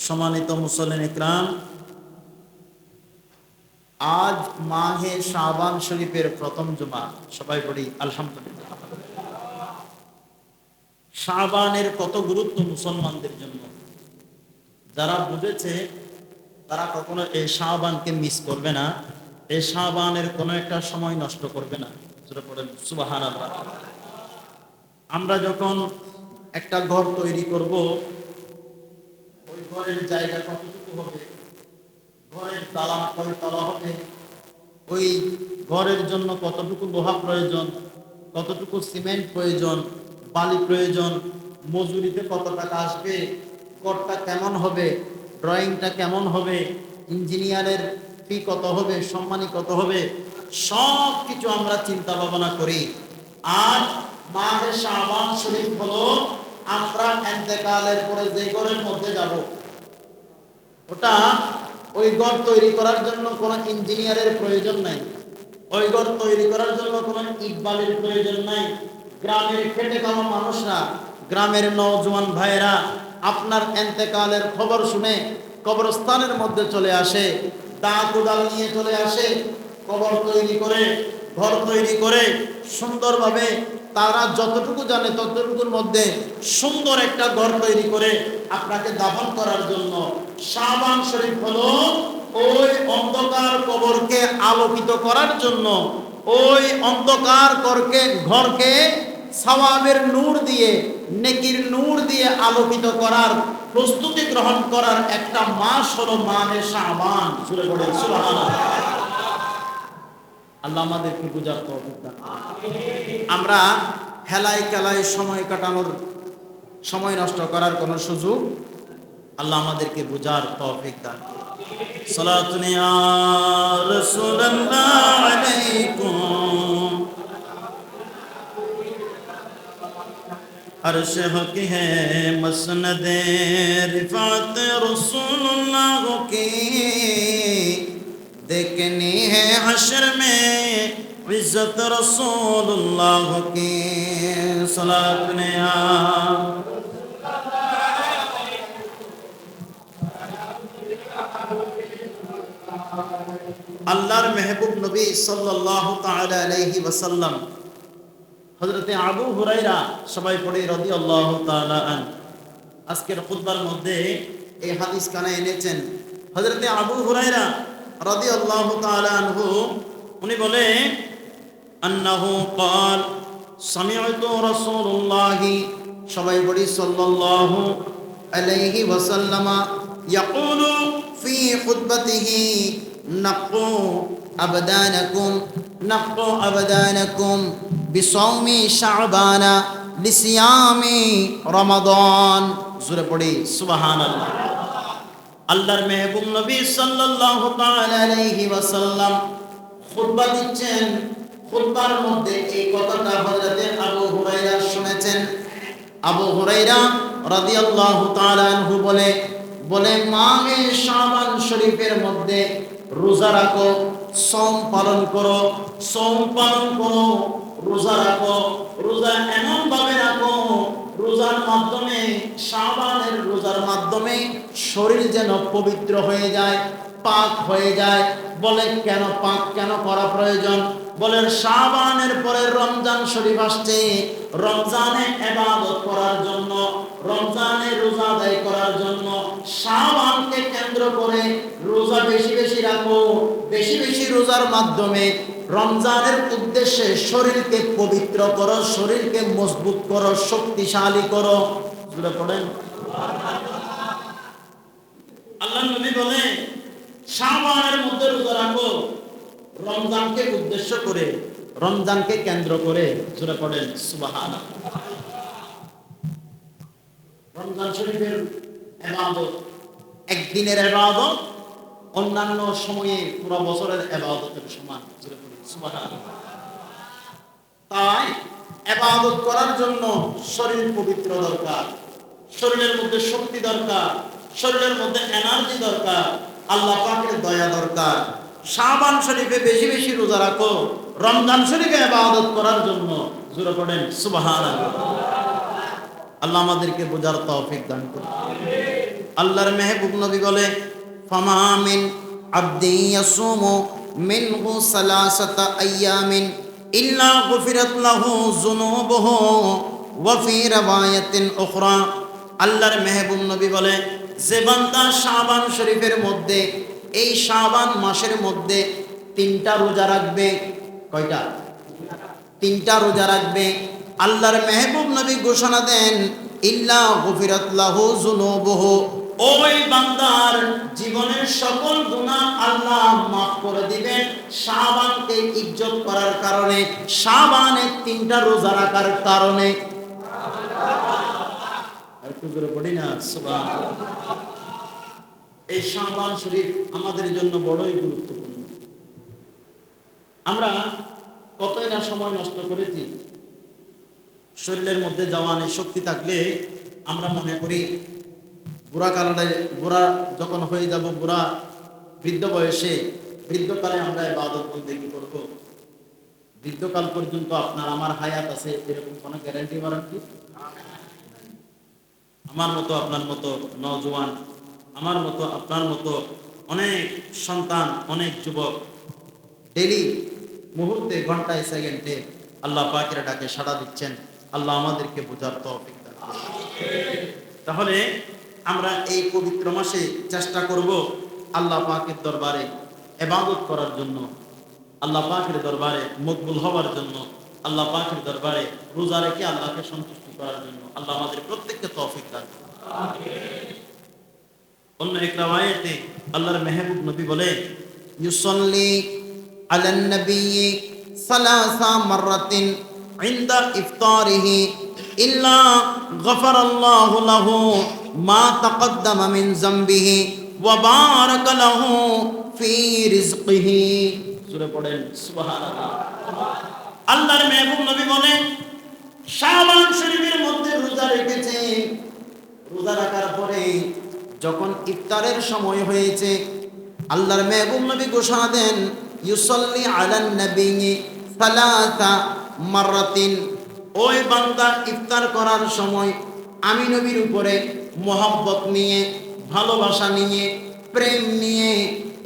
সম্মানিত মুসল্লিন ইকরাম, আজ মাহে শাবান শরীফের প্রথম জুমা। সবাই পড়ি আলহামদুলিল্লাহ। শাবানের কত গুরুত্ব মুসলমানদের জন্য, যারা বুঝেছে তারা কখনো এই শাবানকে মিস করবে না, এই শাবানের কোনো একটা সময় নষ্ট করবে না। সুবহানাল্লাহ। আমরা যখন একটা ঘর তৈরি করব, ওই ঘরের জায়গা কতটুকু হবে, ঘরের তালা কয় তালা হবে, ওই ঘরের জন্য কতটুকু লোহা প্রয়োজন, কতটুকু সিমেন্ট প্রয়োজন, বালি প্রয়োজন, মজুরিতে কত টাকা আসবে, ঘরটা কেমন হবে, ড্রয়িংটা কেমন হবে, ইঞ্জিনিয়ারের ফি কত হবে, সম্মানী কত হবে, সব কিছু আমরা চিন্তা ভাবনা করি। আর মাহে শাবান শরীফ হলো আমরা ইন্তেকালের পরে যে ঘরের মধ্যে যাব, ওটা ওই ঘর তৈরি করার জন্য কোনো ইঞ্জিনিয়ারের প্রয়োজন নাই, ওই ঘর তৈরি করার জন্য কোনো ইটবালির প্রয়োজন নাই। গ্রামের খেটে খাওয়া মানুষরা, গ্রামের নওজোয়ান ভাইয়েরা আপনার ইন্তেকালের খবর শুনে কবরস্থানের মধ্যে চলে আসে, দা কোদাল নিয়ে চলে আসে, কবর তৈরি করে, ঘর তৈরি করে সুন্দরভাবে তারা যতটুকু জানে ততটুকুর মধ্যে সুন্দর একটা ঘর তৈরি করে আপনাকে দাফন করার জন্য। শাবান শরীফ হলো ওই অন্ধকার কবরকে আলোকিত করার জন্য, ওই অন্ধকার ঘরকে সওয়াবের নূর দিয়ে, নেকির নূর দিয়ে আলোকিত করার প্রস্তুতি গ্রহণ করার একটা মাস হলো মাহে শাবান। সুরে পড়ে সুবহানাল্লাহ। আল্লাহ আমাদেরকে বুঝার তৌফিক দান করুন। আমরা হেলায় খেলায় সময় কাটানোর, সময় নষ্ট করার কোনো সুযোগ, আল্লাহ আমাদেরকে বুঝার তৌফিক দান করুন। সালাতুন ইয়া রাসূলুল্লাহ আলাইকুম, अर्श हक है मसनद रिफात रसूलुल्लाह की, देखनी है हश्र में इज्जत रसूलुल्लाह की। सलात ने আল্লাহর মেহবুব নবী সাল্লাল্লাহু তাআলা আলাইহি ওয়াসাল্লাম হযরতে আবু হুরায়রা, সবাই পড়ে রাদিয়াল্লাহু তাআলা আন, আজকের খুতবার মধ্যে এই হাদিস কানে এনেছেন। হযরতে আবু হুরায়রা রাদিয়াল্লাহু তাআলা আনহু উনি বলে, আন্নাহু ক্বাল সামি'তু রাসূলুল্লাহি, সবাই পড়ি সাল্লাল্লাহু আলাইহি ওয়াসাল্লাম, ইয়াকুলু ফি খুতবাতিহি নাকু আবদানাকুম বিসাওমি শাবানা লিসিয়ামি রমাদান। জোরে পড়ি সুবহানাল্লাহ। আল্লাহর মেহবুব নবী সাল্লাল্লাহু তাআলা আলাইহি ওয়াসাল্লাম খুতবা দিচ্ছেন, খুতবার মধ্যে এই কথাটা হযরতে আবু হুরায়রা শুনেছেন। আবু হুরায়রা রাদিয়াল্লাহু তাআলা আনহু বলে মাহে শাবান শরীফের মধ্যে রোজা রাখো, সওম পালন করো, রোজা রাখো, রোজা এমন ভাবে রাখো, রোজার মাধ্যমে, শাবানের রোজার মাধ্যমে শরীর যেন পবিত্র হয়ে যায়, পাক হয়ে যায়। বলে কেন পাক কেন করা প্রয়োজন? বলেন শাবানের পরে রমজান শরীফ আসছে, রমজানে ইবাদত করার জন্য, রমজানে রোজা আদায় করার জন্য শাবানকে কেন্দ্র করে রোজা বেশি বেশি রাখো, বেশি বেশি রোজার মাধ্যমে রমজানের উদ্দেশ্যে শরীরকে পবিত্র করো, শরীরকে মজবুত করো, শক্তিশালী করো। জোরে পড়েন আল্লাহ নবী বলে শাবানের মধ্যে রোজা রাখো, রমজানকে উদ্দেশ্য করে, রমজানকে কেন্দ্র করে। জোরে পড়েন সুবহানাল্লাহ। রমজান শরীফের ইবাদত একদিনের ইবাদত অন্যান্য সময়ে পুরো বছরের ইবাদতের সমান। জোরে পড়েন সুবহানাল্লাহ। তাই ইবাদত করার জন্য শরীর পবিত্র দরকার, শরীরের মধ্যে শক্তি দরকার, শরীরের মধ্যে এনার্জি দরকার, আল্লাহ পাকের দয়া দরকার। শাবান শরীফে বেশি বেশি রোজা রাখো, রমজান শরীফে ইবাদত করার জন্য। জোরে পড়েন সুবহানাল্লাহ। আল্লাহ আমাদেরকে বোঝার তৌফিক দান করুন। আল্লাহর মেহবুব নবী বলে ফামা মিন আবদি ইয়াসুমু মিনহু সালাসাতা আইয়ামিন ইল্লা গুফিরাত লাহু যুনুবুহু ওয়া ফি রাওয়ায়াতিন উখরা। আল্লাহর মেহবুব নবী বলে যে বান্দা শাবান শরীফের মধ্যে, এই শাবান মাসের মধ্যে 3টা রোজা রাখবে, কয়টা? 3টা রোজা রাখবে, আল্লাহর মেহবুব নবী ঘোষণা দেন ইল্লা গুফিরাত লাহু যুনুবুহু, ওই বান্দার জীবনের সকল গুনাহ আল্লাহ মাফ করে দিবেন শাবানকে ইজ্জত করার কারণে, শাবানে 3টা রোজা রাখার কারণে। একটু জোরে পড়ি না সুবহানাল্লাহ। এই শাবান শরীফ আমাদের জন্য বড়ই গুরুত্বপূর্ণ। আমরা কতই না সময় নষ্ট করেছি। শরীরের মধ্যে জওয়ানি শক্তি থাকলে আমরা মনে করি বুড়া যখন হয়ে যাব, বুড়া বৃদ্ধ বয়সে, বৃদ্ধকালে আমরা ইবাদত বন্দেগী করব। বৃদ্ধকাল পর্যন্ত আপনার আমার হায়াত আছে এরকম কোনো গ্যারান্টি ওয়ারেন্টি? আমার মতো আপনার মতো নওজোয়ান, আমার মতো আপনার মতো অনেক সন্তান, অনেক যুবক ডেলি মুহূর্তে, ঘন্টায়, সেকেন্ডে আল্লাহ পাকের ডাকে সাড়া দিচ্ছেন। আল্লাহ আমাদেরকে বোঝার তৌফিক দান করুন। তাহলে আমরা এই পবিত্র মাসে চেষ্টা করব আল্লাহ পাকের দরবারে ইবাদত করার জন্য, আল্লাহ পাকের দরবারে মকবুল হওয়ার জন্য, আল্লাহ পাকের দরবারে রোজা রেখে আল্লাহকে সন্তুষ্টি করার জন্য। আল্লাহ আমাদের প্রত্যেককে তৌফিক দান করুন। অন্য এক রাওয়ায়াতে আল্লাহর মেহবুব নবী বলে ইউসাল্লি আলান নবী সালাসা মাররাতিন ইনদা ইফতারিহি ইল্লা গফারাল্লাহু লাহু মা তাকদ্দামা মিন যামবিহি ওয়া বারাকা লাহু ফি রিজকিহি। সূরা পড়েন সুবহানাল্লাহ। আল্লাহর মেহবুব নবী বলেন শাবান শরীফের মধ্যে রোজা রেখেছে, রোজা রাখার পরে যখন ইফতারের সময় হয়েছে, আল্লাহর মেহবুব নবী ঘোষণা দেন ইউসাল্লি আলান নবী সালাসা মাররাতিন, ওই বান্দা ইফতার করার সময় আমি নবীর উপরে মোহাব্বত নিয়ে, ভালোবাসা নিয়ে, প্রেম নিয়ে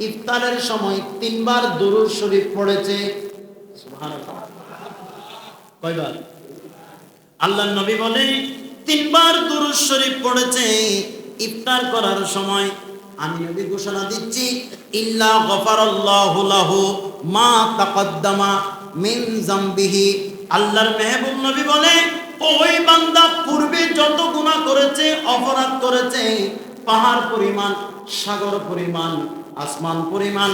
ইফতারের সময় 3বার দুরূদ শরীফ পড়েছে। সুবহানাল্লাহ। কয়বার? আল্লাহর নবী বলেন 3বার দুরূদ শরীফ পড়েছে ইফতার করার সময়। আমি নবী ঘোষণা দিচ্ছি ইল্লা গফারাল্লাহু লাহু মা তাকদ্দামা মিন যামবিহি। আল্লাহর মেহবুব নবী বলে ওই বান্দা পূর্বে যত গুনাহ করেছে, অপরাধ করেছে, পাহাড় পরিমাণ, সাগর পরিমাণ, আসমান পরিমাণ,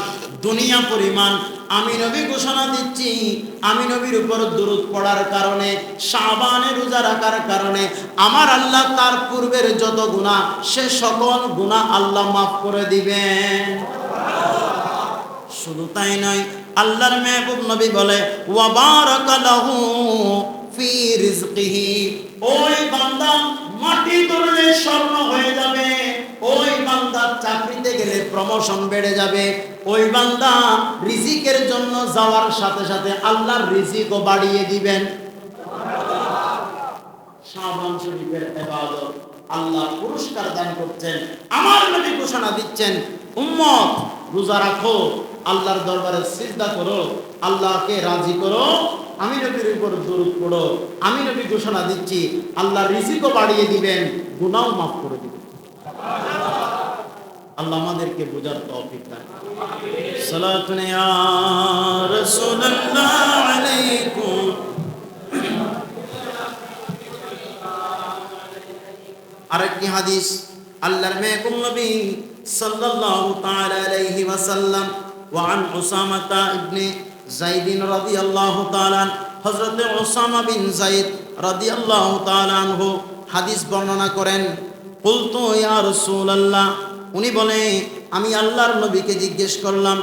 দুনিয়া পরিমাণ, আমি নবী ঘোষণা দিচ্ছি আমি নবীর উপর দুরূদ পড়ার কারণে, শাবানে রোজা রাখার কারণে আমার আল্লাহ তার পূর্বের যত গুনাহ, সে সকল গুনাহ আল্লাহ মাফ করে দিবেন। শুধু তাই নয়, আল্লাহর মেহবুব নবী বলে ওয়া বারাকা লাহু ফি রিজকিহি, ওই বান্দা মাটি ধরলে স্বর্ণ হয়ে যাবে, ওই বান্দা চাকরিতে গেলে প্রমোশন বেড়ে যাবে, ওই বান্দা রিজিকের জন্য যাওয়ার সাথে সাথে আল্লাহর রিজিকও বাড়িয়ে দিবেন। শাবান শরীফের ইবাদত আল্লাহ পুরস্কার দান করছেন। আমার নবী ঘোষণা দিচ্ছেন উম্মত রোজা রাখো, আল্লাহর দরবারে সিজদা করো, আল্লাহকে রাজি করো, আমি নবীর উপর দরুদ পড়ো। আমি নবী ঘোষণা দিচ্ছি আল্লাহ রিজিকও বাড়িয়ে দিবেন, গুনাহও মাফ করে দিবেন। আল্লাহ আমাদেরকে বোঝার তৌফিক দান করুন। সালাতুন ইয়া রাসূলুল্লাহ আলাইকুম। আরেকটি হাদিস আল্লাহর মেহবুব নবী সাল্লাল্লাহু তাআলা আলাইহি ওয়াসাল্লাম ওয়া আন উসামা ইবনে যায়েদ রাদিয়াল্লাহু তাআলা, হযরত উসামা বিন যায়েদ রাদিয়াল্লাহু তাআলা আনহু হাদিস বর্ণনা করেন কুলতু ইয়া রাসূলুল্লাহ, উনি বলে আমি আল্লাহর নবীকে জিজ্ঞেস করলাম,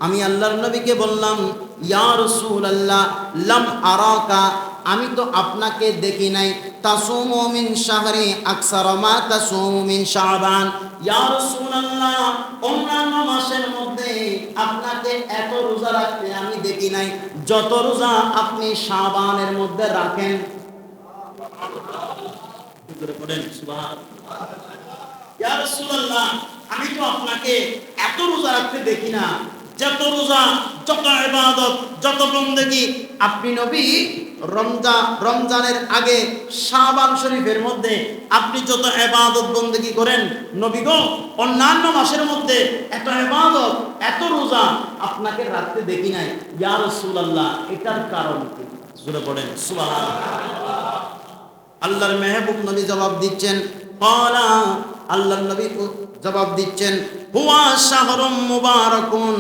আমি আল্লাহর নবীকে বললাম ইয়া রাসূলুল্লাহ লাম আরাকা, আমি তো আপনাকে দেখি নাই, তাসুমু মিন শাহরি আকসার মা তাসুমু মিন শাবান, ইয়া রাসূলুল্লাহ অন্যান্য মাসের মধ্যে আপনাকে এত রোজা রাখতে আমি দেখি নাই যত রোজা আপনি শাবানের মধ্যে রাখেন। সুবহানাল্লাহ। ইয়া রাসূলুল্লাহ, আমি তো আপনাকে এত রোজা রাখতে দেখি না, যত রোজা, যত ইবাদত, যত বন্দেগী আপনি নবী রমজানের আগে শাবান শরীফের মধ্যে আপনি যত ইবাদত বন্দেগী করেন, নবী গো অন্যান্য মাসের মধ্যে এত ইবাদত, এত রোজা আপনাকে রাখতে দেখি নাই। ইয়া রাসূলুল্লাহ, এটার কারণ কি? জোরে পড়েন সুবহানাল্লাহ। আল্লাহর মেহবুব নবী জবাব দিচ্ছেন, ক্বালা, আল্লাহর নবী জবাব দিচ্ছেন, হুয়া শাহরুম মুবারাকুন,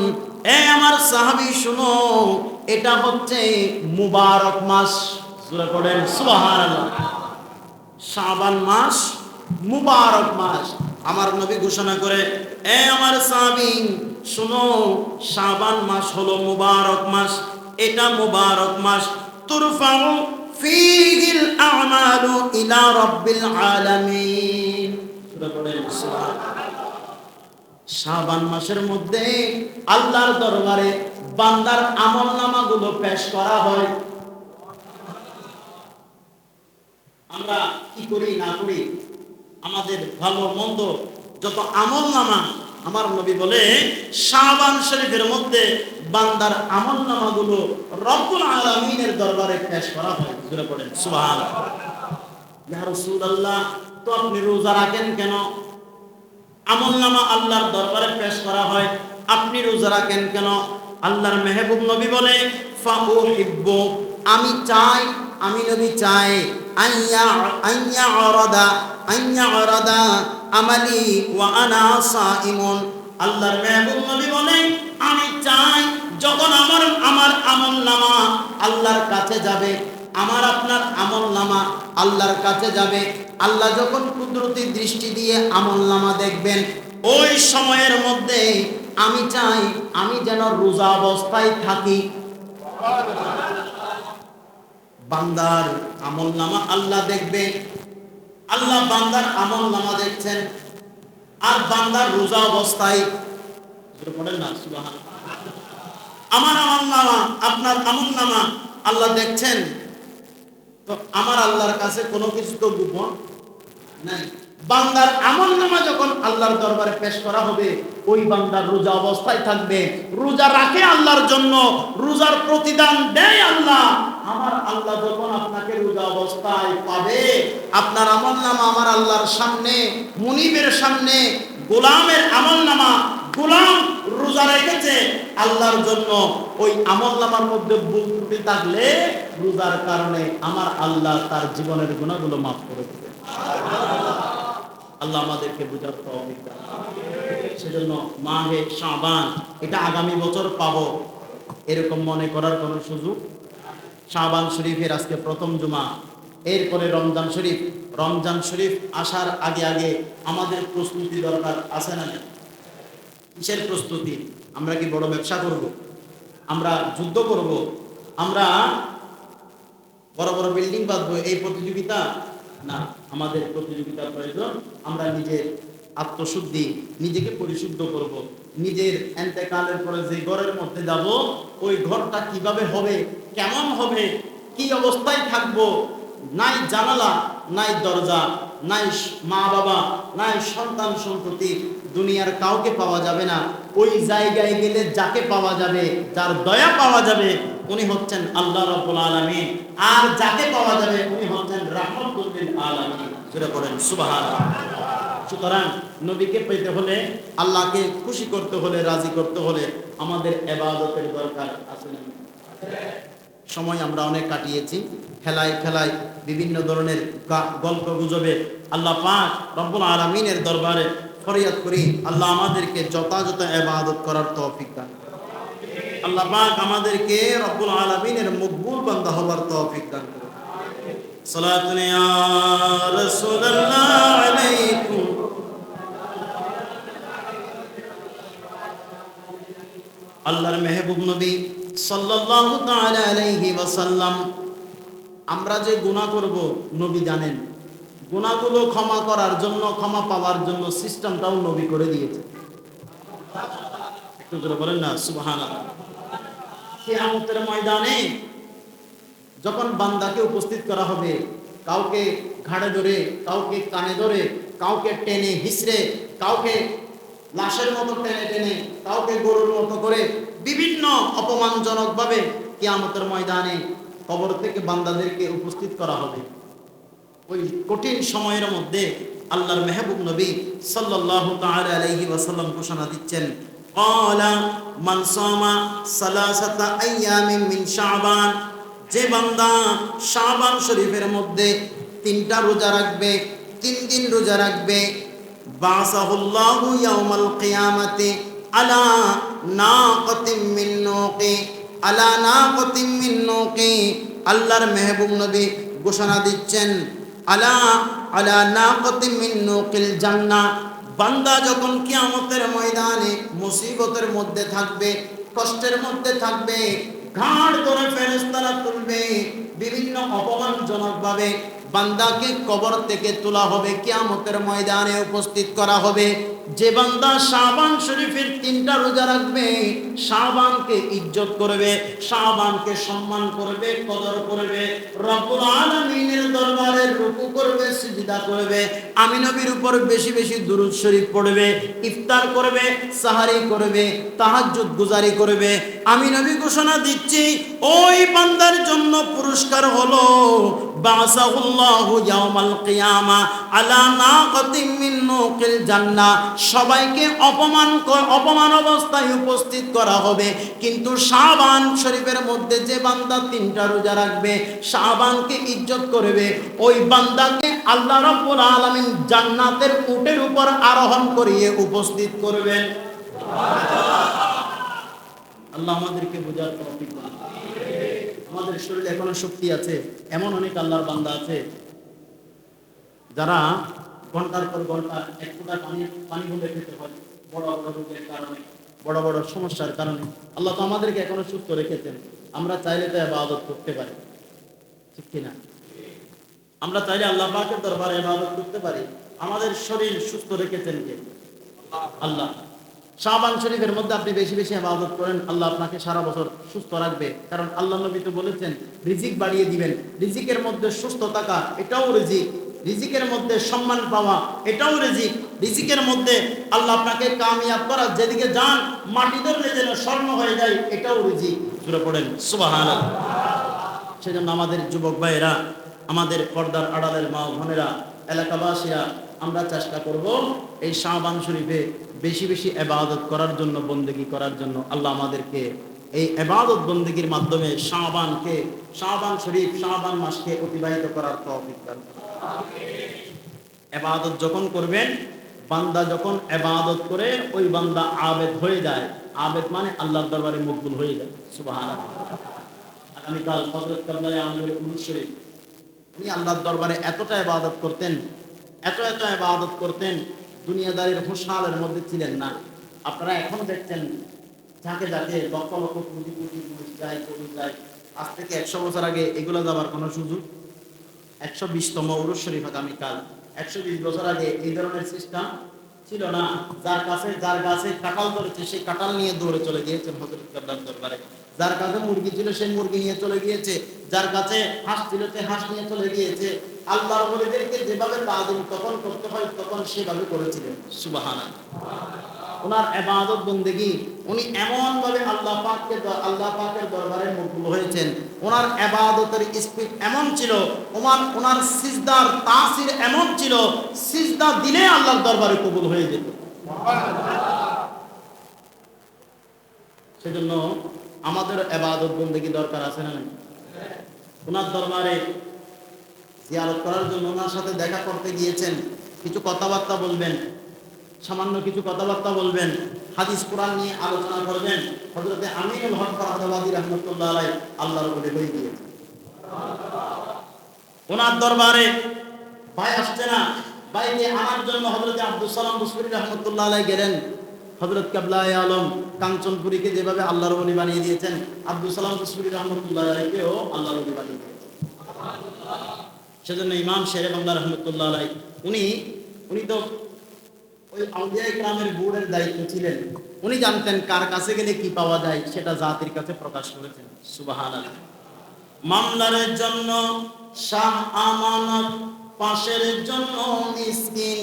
এ আমার সাহাবী শুনো, এটা হচ্ছে মুবারক মাস। সূরা পড়েন সুবহানাল্লাহ। শাবান মাস মুবারক মাস। আমার নবী ঘোষণা করে, এ আমার সাহাবী শুনো, শাবান মাস হলো মুবারক মাস। এটা মুবারক মাস, তুরফাউ ফীহিল আমালু ইলা রাব্বিল আলামিন। সূরা পড়েন সুবহানাল্লাহ। শাবান মাসের মধ্যে আল্লাহর দরবারে বান্দার আমলনামাগুলো পেশ করা হয়। আমরা কি করি না করি, আমাদের ভালো মন্দ যত আমলনামা, আমার নবী বলে শাবান শরীফের মধ্যে বান্দার আমলনামাগুলো রব্বুল আলামিনের দরবারে পেশ করা হয়। জোরে পড়েন সুবহানাল্লাহ। ইয়া রাসূলুল্লাহ, তো আপনি রোজা রাখেন কেন? আমলনামা আল্লাহর দরবারে পেশ করা হয়, আপনি রোজা রাখেন কেন? আল্লাহর মেহবুব নবী বলে, ফাউহিব্বু, আমি চাই, আমি নবী চাই, আইয়া আরাদা আমালি ওয়া আনা সাইমুন। আল্লাহর মেহবুব নবী বলে, আমি চাই যখন আমার আমলনামা আল্লাহর কাছে যাবে, আমার আপনার আমলনামা আল্লাহর কাছে যাবে, আল্লাহ যখন কুদরতি দৃষ্টি দিয়ে আমলনামা দেখবেন, ওই সময়ের মধ্যে আমি চাই আমি যেন রোজা অবস্থায় থাকি। বান্দার আমলনামা আল্লাহ দেখবে, আল্লাহ বান্দার আমলনামা দেখছেন, আর বান্দার রোজা অবস্থায়, পড়েন না সুবহানাল্লাহ, আমার আমলনামা আপনার আমলনামা আল্লাহ দেখছেন। তো আমার আল্লাহর কাছে কোনো কিছু তো গোপন নাই। বান্দার আমলনামা যখন আল্লাহর দরবারে পেশ করা হবে, ওই বান্দার রোজা অবস্থায় থাকবে, রোজা রাখে আল্লাহর জন্য, রোজার প্রতিদান দেয় আল্লাহ। আমার আল্লাহ যখন আপনাকে রোজা অবস্থায় পাবে, আপনার আমলনামা আমার আল্লাহর সামনে, মুনিবের সামনে, গোলামের আমলনামা, গোলাম রোজা রেখেছে আল্লাহর জন্য, ওই আমলনামার মধ্যে ভুল ত্রুটি থাকলে রোজার কারণে আমার আল্লাহ তার জীবনের গুনাহগুলো মাফ করে দেবে। আল্লাহ আমাদেরকে বুঝার তৌফিক দান। সেজন্য মাহে শাবান এটা আগামী বছর পাবো এরকম মনে করার কোনো সুযোগ। শাবান শরীফের আজকে প্রথম জুমা, এরপরে রমজান শরীফ। রমজান শরীফ আসার আগে আগে আমাদের প্রস্তুতি দরকার আছে না? কিসের প্রস্তুতি? আমরা কি বড় ব্যবসা করব? আমরা যুদ্ধ করব? আমরা বড় বড় বিল্ডিং বাঁধবো? এই প্রতিযোগিতা না, আমাদের প্রতিযোগিতার প্রয়োজন। আমরা নিজের আত্মশুদ্ধি, নিজেকে পরিশুদ্ধ করব। নিজের এন্তেকালের পরে যে ঘরের মধ্যে যাব, ওই ঘরটা কিভাবে হবে, কেমন হবে, কি অবস্থায় থাকবো, নাই জানালা, নাই দরজা, নাই মা বাবা, নাই সন্তান সন্ততি, দুনিয়ার কাউকে পাওয়া যাবে না। ওই জায়গায় গেলে যাকে পাওয়া যাবে, যার দয়া পাওয়া যাবে, উনি হচ্ছেন আল্লাহ রাব্বুল আলামিন, আর যাকে পাওয়া যাবে উনি হচ্ছেন রাহমাতুল লিল আলামিন। সেটা বলেন সুবহানাল্লাহ। সুতরাং নবীকে পেতে হলে, আল্লাহকে খুশি করতে হলে, রাজি করতে হলে আমাদের ইবাদতের দরকার আছে না? সময় আমরা অনেক কাটিয়েছি খেলায় খেলায়, বিভিন্ন ধরনের গল্প গুজবে। আল্লাহ পাক রব্বুল আলামিনের দরবারে ফরিয়াদ করি, আল্লাহ আমাদেরকে যথাযথ ইবাদত করার তৌফিক দান। আল্লাহ পাক আমাদেরকে রব্বুল আলামিনের মকবুল বান্দা হওয়ার তৌফিক দান করুন। সালাতুন ইয়া রাসূলুল্লাহ আলাইকুম। আল্লাহর মেহবুব নবী সাল্লাল্লাহু তাআলা আলাইহি ওয়াসাল্লাম, আমরা যে গুনাহ করব নবী জানেন, গুনাহগুলো ক্ষমা করার জন্য, ক্ষমা পাওয়ার জন্য সিস্টেমটাও নবী করে দিয়েছে। একটু জোরে বলেন না সুবহানাল্লাহ। কিয়ামতের ময়দানে যখন বান্দাকে উপস্থিত করা হবে, কাউকে ঘাড়ে ধরে, কাউকে কানে ধরে, কাউকে টেনে হিসড়ে, কাউকে লাশের মতো টেনে টেনে, কাউকে গরুর মতো করে বিভিন্ন অপমানজনকভাবে কিয়ামতের ময়দানে কবর থেকে বান্দাদেরকে উপস্থিত করা হবে। ওই কঠিন সময়ের মধ্যে আল্লাহর মেহবুব নবী সাল্লাল্লাহু তাআলা আলাইহি ওয়াসাল্লাম ঘোষণা দিচ্ছেন, ক্বালা মান সামা সালাসাতা আইয়ামিন মিন শাবান, যে বান্দা শাবান শরীফের মধ্যে 3টা রোজা রাখবে, 3 দিন রোজা রাখবে, বাসাহুল্লাহু ইয়াউমাল কিয়ামাতি আলা নাকাতিম মিন নুকি, আলা নাকাতিম মিন নুকি। আল্লাহর মেহবুব নবী ঘোষণা দিচ্ছেন, আলা আলা নাকাতিম মিন নুকিল জান্নাহ, বান্দা যখন কিয়ামতের ময়দানে মুসিবতের মধ্যে থাকবে, কষ্টের মধ্যে থাকবে, ঘাড় ধরে ফেরেশতারা তুলবে, বিভিন্ন অপমানজনকভাবে বান্দাকে কবর থেকে তোলা হবে, কিয়ামতের ময়দানে উপস্থিত করা হবে। যে বান্দা শাবান শরীফের 3টা রোজা রাখবে, শাবানকে ইজ্জত করবে, শাবানকে সম্মান করবে, কদর করবে, রব্বুল আলামিনের দরবারে রুকু করবে, সিজদা করবে, আমি নবীর উপর বেশি বেশি দুরূদ শরীফ পড়বে, ইফতার করবে, সাহারি করবে, তাহাজ্জুদ গুজারি করবে, আমি নবী ঘোষণা দিচ্ছি ওই বান্দার জন্য পুরস্কার হলো বাসাহুল্লাহু ইয়াউমাল কিয়ামা আলা নাকাতিম মিন নুকিল জান্নাহ। সবাইকে অপমান অবস্থায় উপস্থিত করা হবে, কিন্তু শাবান শরীফের মধ্যে যে বান্দা 3টা রোজা রাখবে, শাবানকে ইজ্জত করবে, ওই বান্দাকে আল্লাহ রাব্বুল আলামিন জান্নাতের উটের উপর আরোহণ করিয়ে উপস্থিত করবেন। আল্লাহ আমাদেরকে বোঝার তৌফিক দান। আমাদের শরীরে এখনো শক্তি আছে, এমন অনেক আল্লাহর বান্দা আছে যারা ঘন্টার পর ঘন্টা 1 ফোঁটা পানি বলে খেতে হয়, বড় বড় রোগের কারণে, বড় বড় সমস্যার কারণে। আল্লাহ তো আমাদেরকে এখনো সুস্থ রেখেছেন, আমরা চাইলে তো ইবাদত করতে পারি, ঠিক কিনা? আমরা চাইলে আল্লাহ পাকের দরবারে ইবাদত করতে পারি। আমাদের শরীর সুস্থ রেখেছেন কে? আল্লাহ। শাবান শরীফের মধ্যে আপনি বেশি বেশি ইবাদত করেন, আল্লাহ আপনাকে সারা বছর সুস্থ রাখবে। কারণ আল্লাহ নবী তো বলেছেন রিজিক বাড়িয়ে দিবেন। রিজিকের মধ্যে সুস্থ থাকা, এটাও রিজিক। রিজিকের মধ্যে সম্মান পাওয়া, এটাও রিজিক। রিজিকের মধ্যে আল্লাহ আপনাকে কামিয়াব করা, যেদিকে যান মাটি ধরলে যেন স্বর্ণ হয়ে যায়, এটাও রিজিক। সূরা পড়েন সুবহানাল্লাহ। সেজন্য আমাদের যুবক ভাইয়েরা, আমাদের পর্দার আড়ালের মা বোনেরা, এলাকাবাসীরা, আমরা চেষ্টা করব এই শাবান শরীফে বেশি বেশি ইবাদত করার জন্য, বন্দেগী করার জন্য। আল্লাহ আমাদেরকে এই ইবাদত বন্দেগীর মাধ্যমে শাবান শরীফ, শাবান মাসকে অতিবাহিত করার তৌফিক দান করুন। ইবাদত যখন করবেন, বান্দা যখন ইবাদত করে ওই বান্দা আবেদ হয়ে যায়। আবেদ মানে আল্লাহর দরবারে মকবুল হয়ে যায়। সুবহানাল্লাহ। আগামীকাল হযরত কাবলায়ে আমলের উরুস শরীফ, উনি আল্লাহর দরবারে এতটা ইবাদত করতেন, এত ইবাদত করতেন, দুনিয়াদারির হুঁশহালের মধ্যে ছিলেন না। আপনারা এখন দেখছেন যাকে যাকে লক্ষ লক্ষ কোটি কোটি মানুষ যায়, কোটি যায়। আজ থেকে 100 বছর আগে এগুলো যাবার কোনো সুযোগ, 120তম উরুস শরীফ আগামীকাল, 120 বছর আগে এই ধরনের সিস্টেম ছিল না। যার কাছে কাঁঠাল ধরেছে, সেই কাঁঠাল নিয়ে দৌড়ে চলে গিয়েছেন হযরত কাবলার দরবারে। যার কাছে মুরগি ছিল, সেই মুরগি নিয়ে চলে গিয়েছে। যার কাছে হাঁস ছিল, সে হাঁস নিয়ে চলে গিয়েছে। আল্লাহর ওলিদেরকে যেভাবে তাআযীম তখন করতে হয়, তখন সেভাবে করেছিলেন। সুবহানাল্লাহ। ওনার ইবাদত বন্দেগী, উনি এমন ভাবে আল্লাহ পাকের দরবারে মকবুল হয়েছেন। ওনার ইবাদতের স্পিড এমন ছিল, ওনার সিজদার তাসির এমন ছিল, সিজদা দিলে আল্লাহর দরবারে কবুল হয়ে যেত। সেজন্য আমাদের ইবাদত বন্দেগী দরকার আছে না? ওনার দরবারে জিয়ারত করার জন্য, ওনার সাথে দেখা করতে গিয়েছেন, কিছু কথাবার্তা বলবেন, সামান্য কিছু কথাবার্তা বলবেন, হাদিস কোরআন নিয়ে আলোচনা করবেন। হযরত আমিনুল হক ফারহাদাবাদী রাহমাতুল্লাহ আলাইহি আল্লাহর ওলি হয়ে গিয়েছেন। ওনার দরবারে ভাই আসছে না, ভাইকে আনার জন্য হযরত আব্দুস সালাম বুসরি রাহমাতুল্লাহ আলাইহি গেলেন। হযরত কাবলায়ে আলম কাঞ্চনপুরীকে যেভাবে আল্লাহর ওলি বানিয়ে দিয়েছেন, আব্দুস সালাম বুসরি রাহমাতুল্লাহ আলাইহিকেও আল্লাহর ওলি বানিয়ে দিয়েছেন। সেজন্য ইমাম শেরে বাংলা রাহমাতুল্লাহ আলাইহি উনি তো ওই আউলিয়া ইকরামের বোর্ডের দায়িত্ব ছিলেন। উনি জানতেন কার কাছে গেলে কি পাওয়া যায়, সেটা জাতির কাছে প্রকাশ করেছেন। সুবহানাল্লাহ। মামলার জন্য শাহ আমানত পাশের জন্য মিসকিন,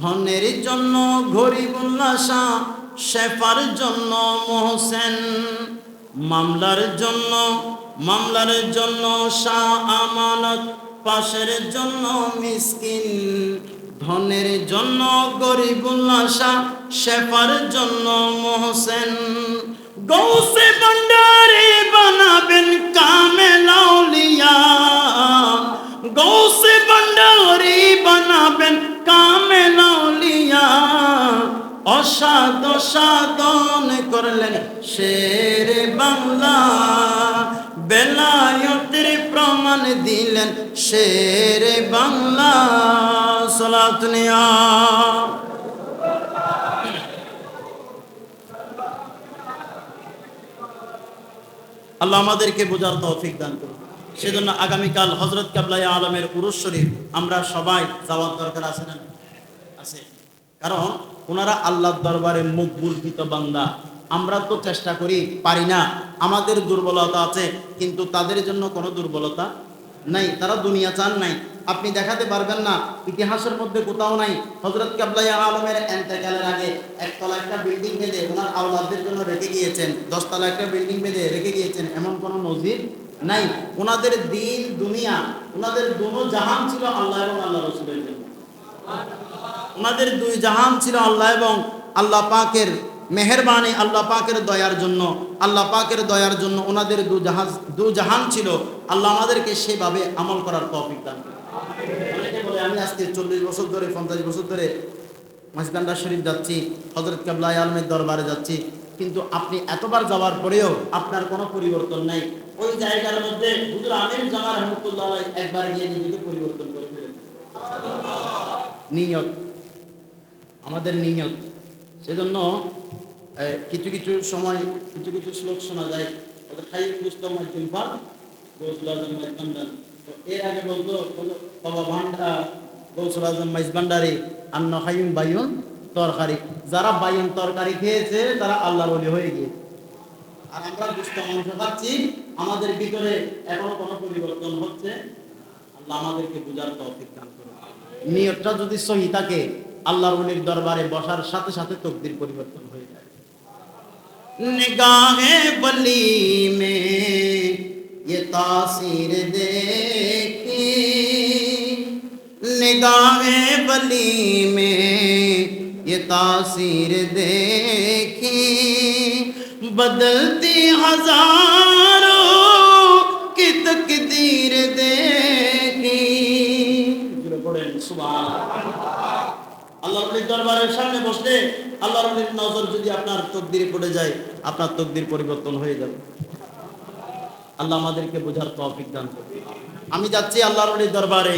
ধনের জন্য গরিবুল্লাহ শাহ, শেফার জন্য মোহসেন, মামলার জন্য শাহ আমানত, পাশের জন্য মিসকিন, ধনের জন্য গরিবুল্লাহ শাহ, শেফার জন্য মোহসেন। গৌসে ভান্ডারি বানাবেন কামেল আউলিয়া, গৌসে ভান্ডারি বানাবেন কামেল আউলিয়া, অসাধন করলেন শেরে বাংলা, বেলায়তের প্রমাণ দিলেন শেরে বাংলা। সালাত নিয়া আল্লাহ আমাদেরকে বোঝার তৌফিক দান করুন। সেজন্য আগামীকাল হযরত কেবলায়ে আলমের উরুস শরীফ আমরা সবাই যাওয়ার দরকার আছে না? আছে। কারণ ওনারা আল্লাহর দরবারে মকবুলকৃত বান্দা। আমরা তো চেষ্টা করি, পারি না, আমাদের দুর্বলতা আছে, কিন্তু তাদের জন্য কোনো দুর্বলতা নাই। তারা দুনিয়া চান নাই, আপনি দেখাতে পারবেন না, ইতিহাসের মধ্যে কোথাও নাই। হযরত কেবলায়ে আলমের ইন্তেকালের আগে একতলা একটা বিল্ডিং বেঁধে ওনার আওলাদদের জন্য রেখে গিয়েছেন, 10 তলা একটা বিল্ডিং বেঁধে রেখে গিয়েছেন, এমন কোনো নজির নাই। ওনাদের দিন দুনিয়া, ওনাদের দোনো জাহান ছিল আল্লাহ এবং আল্লাহ রাসূলের জন্য। ওনাদের দুই জাহান ছিল আল্লাহ এবং আল্লাহ পাকের মেহেরবানি, আল্লাহ পাকের দয়ার জন্য, আল্লাহ পাকের দয়ার জন্য ওনাদের দু জাহান ছিল। আল্লাহ আমাদেরকে সেভাবে আমল করার তৌফিক দান করুন। অনেকে বলে আমি আজকে 40 বছর ধরে 50 বছর ধরে মাসকান্ডা শরীফ যাচ্ছি, হযরত কেবলায়ে আলমের দরবারে যাচ্ছি, কিন্তু আপনি এতবার যাওয়ার পরেও আপনার কোনো পরিবর্তন নাই। ওই জায়গার মধ্যে হুজুর আমির জামান রহমাতুল্লাহ আলাইহি একবার গিয়ে নিজেকে পরিবর্তন করে ফেলেন। নিয়ত, আমাদের নিয়ত। সেজন্য কিছু কিছু সময় কিছু কিছু শ্লোক শোনা যায়, খাই পুস্তক মাধ্যম পার গৌসুল আজম মাইজভান্ডার। এর আগে বলতো বাবা ভান্ডা গৌসুল আজম মাইজভান্ডারি আন্ন খাইম বাইন তরকারি। যারা বাইন তরকারি খেয়েছে তারা আল্লাহর ওলি হয়ে গিয়েছে। আর আমরা দুষ্ট মাংস খাচ্ছি, আমাদের ভিতরে এখনো কোনো পরিবর্তন হচ্ছে। আল্লাহ আমাদেরকে বুঝার তৌফিক দান করুন। নিয়তটা যদি সহি থাকে, আল্লাহর ওলির দরবারে বসার সাথে সাথে তকদির পরিবর্তন হয়ে যায়। নিগাহে বলি মে ये तासीर देखी, निगाहे बली में ये तासीर देखी, बदलती हजारों की तकदीर देखी। আল্লাহর ওলির দরবারের সামনে বসলে আল্লাহর ওলির নজর যদি আপনার তকদিরে পড়ে যায়, আপনার তকদির পরিবর্তন হয়ে যাবে। আল্লাহ আমাদেরকে বোঝার তৌফিক দান করুন। আমি যাচ্ছি আল্লাহর ওলির দরবারে,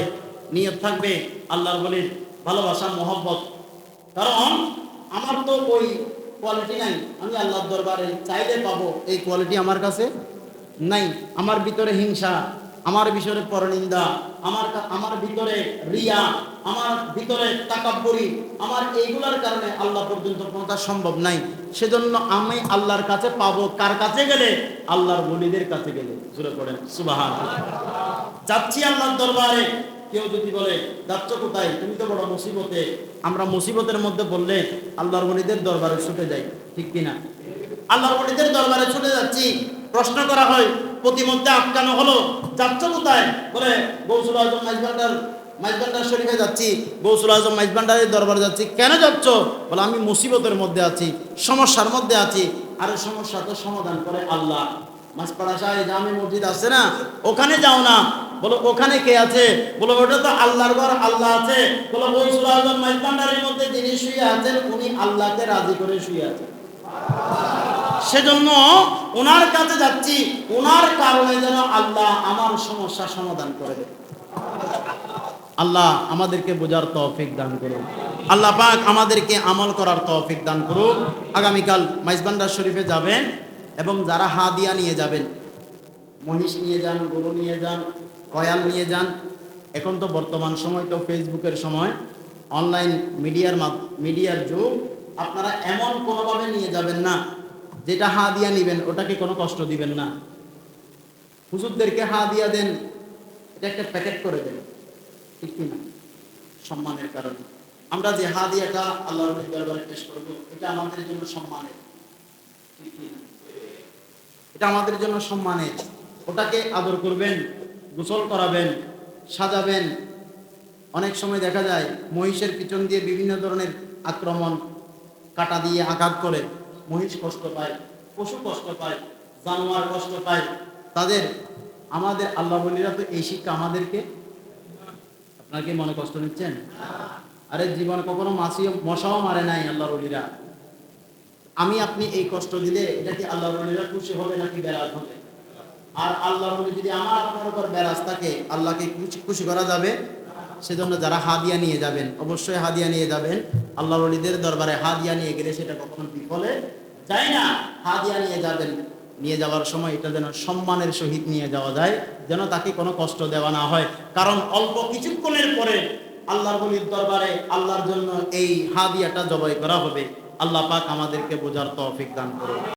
নিয়ত থাকবে আল্লাহর ওলির ভালোবাসা, মহব্বত। কারণ আমার তো ওই কোয়ালিটি নাই, আমি আল্লাহর দরবারে চাইলে পাবো, এই কোয়ালিটি আমার কাছে নাই। আমার ভিতরে হিংসা, আমার ভিতরে পরনিন্দা, আমার ভিতরে রিয়া, আমার ভিতরে তাকাব্বুরি, আমার এইগুলার কারণে আল্লাহ পর্যন্ত পৌঁছা সম্ভব নাই। সেজন্য আমি আল্লাহর কাছে পাবো কার কাছে গেলে? আল্লাহর ওলিদের কাছে গেলে। জোরে পড়েন সুবহানাল্লাহ। যাচ্ছি আল্লাহর দরবারে। কেউ যদি বলে যাচ্ছ কোথায়, তুমি তো বড় মুসিবতে, আমরা মুসিবতের মধ্যে বললে আল্লাহর ওলিদের দরবারে ছুটে যাই, ঠিক কিনা? আল্লাহর ওলিদের দরবারে ছুটে যাচ্ছি, প্রশ্ন করা হয়, প্রতিমধ্যে আটকানো হলো, যাচ্ছ কোথায়? বলে গৌসুল আজম মাইজভান্ডার শরীফে যাচ্ছি, গৌসুল আজম মাইজভান্ডারের দরবারে যাচ্ছি। কেন যাচ্ছ? বলে আমি মুসিবতের মধ্যে আছি, সমস্যার মধ্যে আছি। আর সমস্যা তো সমাধান করে আল্লাহ। মাসপাড়া শাহী জামে মসজিদ আছে না, ওখানে যাও না। বলো ওখানে কে আছে? বলো ওটা তো আল্লাহর ঘর, আল্লাহ আছে। বলো গৌসুল আজম মাইজভান্ডারের মধ্যে যিনি শুয়ে আছেন, উনি আল্লাহকে রাজি করে শুয়ে আছেন। সেজন্য ওনার কাছে যাচ্ছি, ওনার কারণে যেন আল্লাহ আমার সমস্যা সমাধান করে দেয়। আল্লাহ আমাদেরকে বোঝার তৌফিক দান করুন। আল্লাহ পাক আমাদেরকে আমল করার তৌফিক দান করুন। আগামীকাল মাইজভান্ডার শরীফে যাবেন এবং যারা হাদিয়া নিয়ে যাবেন, মহিষ নিয়ে যান, গরু নিয়ে যান, কয়াল নিয়ে যান। এখন তো বর্তমান সময় তো ফেসবুকের সময়, অনলাইন মিডিয়ার যুগ। আপনারা এমন কোনোভাবে নিয়ে যাবেন না যেটা হাদিয়া নিবেন ওটাকে কোনো কষ্ট দিবেন না। হুজুরদেরকে হাদিয়া দেন, এটা একটা প্যাকেট করে দেন, ঠিক কিনা? সম্মানের কারণে আমরা যে হাদিয়াটা আল্লাহর দরবারে পেশ করব, এটা আমাদের জন্য সম্মানের, ঠিক কিনা? এটা আমাদের জন্য সম্মানের। ওটাকে আদর করবেন, গোসল করাবেন, সাজাবেন। অনেক সময় দেখা যায় মহিষের পিছন দিয়ে বিভিন্ন ধরনের আক্রমণ, কাঁটা দিয়ে আঘাত করে মহিষ কষ্ট পায়, পশু কষ্ট পায়, জানোয়ার কষ্ট পায়। তাদের আমাদের আল্লাহ বলিরা তো এই শিক্ষা আমাদেরকে, আপনারা কি মনে কষ্ট নিচ্ছেন? আরে জীবন কখনো মশাও মারে নাই আল্লাহ বলিরা। আমি আপনি এই কষ্ট দিলে এটা কি আল্লাহ বলিরা খুশি হবে নাকি বেরাজ হবে? আর আল্লাহ বলি যদি আমার আপনার উপর বেরাজ থাকে, আল্লাহকে খুশি করা যাবে? সেজন্য যারা হাদিয়া নিয়ে যাবেন, অবশ্যই হাদিয়া নিয়ে যাবেন। আল্লাহ ওলিদের দরবারে হাদিয়া নিয়ে গেলে সেটা কখনো বিফলে যায় না। হাদিয়া নিয়ে যাবেন, নিয়ে যাওয়ার সময় এটা যেন সম্মানের সহিত নিয়ে যাওয়া যায়, যেন তাকে কোনো কষ্ট দেওয়া না হয়। কারণ অল্প কিছুক্ষণের পরে আল্লাহর ওলির দরবারে আল্লাহর জন্য এই হাদিয়াটা জবাই করা হবে। আল্লাহ পাক আমাদেরকে বোঝার তৌফিক দান করুন।